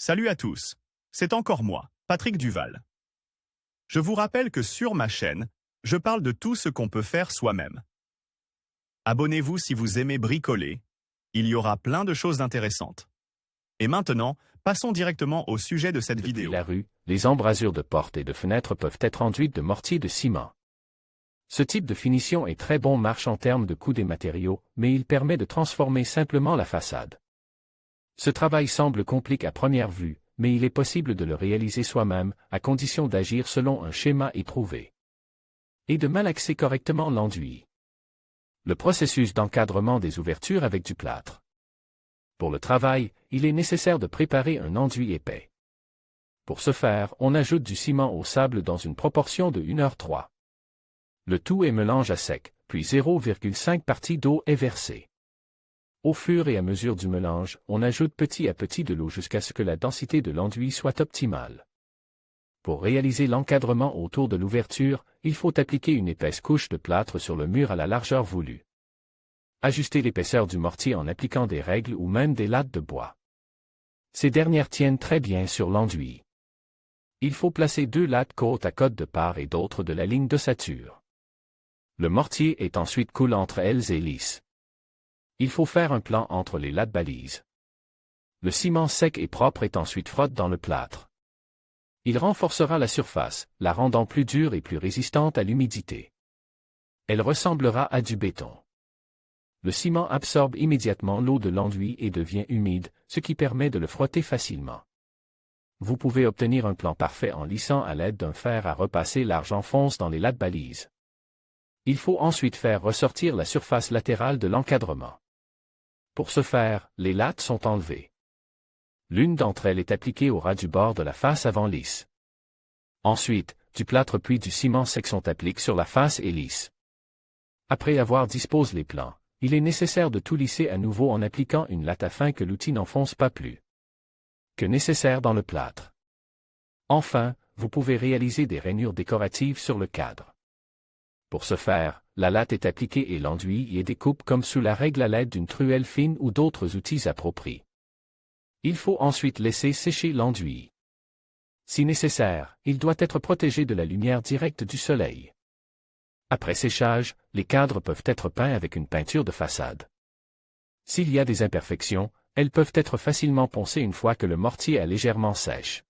Salut à tous, c'est encore moi, Patrick Duval. Je vous rappelle que sur ma chaîne, je parle de tout ce qu'on peut faire soi-même. Abonnez-vous si vous aimez bricoler, il y aura plein de choses intéressantes. Et maintenant, passons directement au sujet de cette vidéo. Depuis la rue, les embrasures de portes et de fenêtres peuvent être enduites de mortier de ciment. Ce type de finition est très bon marche en termes de coût des matériaux, mais il permet de transformer simplement la façade. Ce travail semble compliqué à première vue, mais il est possible de le réaliser soi-même, à condition d'agir selon un schéma éprouvé. Et de malaxer correctement l'enduit. Le processus d'encadrement des ouvertures avec du plâtre. Pour le travail, il est nécessaire de préparer un enduit épais. Pour ce faire, on ajoute du ciment au sable dans une proportion de 1/3. Le tout est mélangé à sec, puis 0,5 partie d'eau est versée. Au fur et à mesure du mélange, on ajoute petit à petit de l'eau jusqu'à ce que la densité de l'enduit soit optimale. Pour réaliser l'encadrement autour de l'ouverture, il faut appliquer une épaisse couche de plâtre sur le mur à la largeur voulue. Ajustez l'épaisseur du mortier en appliquant des règles ou même des lattes de bois. Ces dernières tiennent très bien sur l'enduit. Il faut placer 2 lattes côte à côte de part et d'autre de la ligne d'ossature. Le mortier est ensuite coulé entre elles et lisse. Il faut faire un plan entre les lattes balises. Le ciment sec et propre est ensuite frotté dans le plâtre. Il renforcera la surface, la rendant plus dure et plus résistante à l'humidité. Elle ressemblera à du béton. Le ciment absorbe immédiatement l'eau de l'enduit et devient humide, ce qui permet de le frotter facilement. Vous pouvez obtenir un plan parfait en lissant à l'aide d'un fer à repasser large en fonce dans les lattes balises. Il faut ensuite faire ressortir la surface latérale de l'encadrement. Pour ce faire, les lattes sont enlevées. L'une d'entre elles est appliquée au ras du bord de la face avant lisse. Ensuite, du plâtre puis du ciment sec sont appliqués sur la face et lisse. Après avoir disposé les plans, il est nécessaire de tout lisser à nouveau en appliquant une latte afin que l'outil n'enfonce pas plus que nécessaire dans le plâtre. Enfin, vous pouvez réaliser des rainures décoratives sur le cadre. Pour ce faire, la latte est appliquée et l'enduit y est découpe comme sous la règle à l'aide d'une truelle fine ou d'autres outils appropriés. Il faut ensuite laisser sécher l'enduit. Si nécessaire, il doit être protégé de la lumière directe du soleil. Après séchage, les cadres peuvent être peints avec une peinture de façade. S'il y a des imperfections, elles peuvent être facilement poncées une fois que le mortier est légèrement sèche.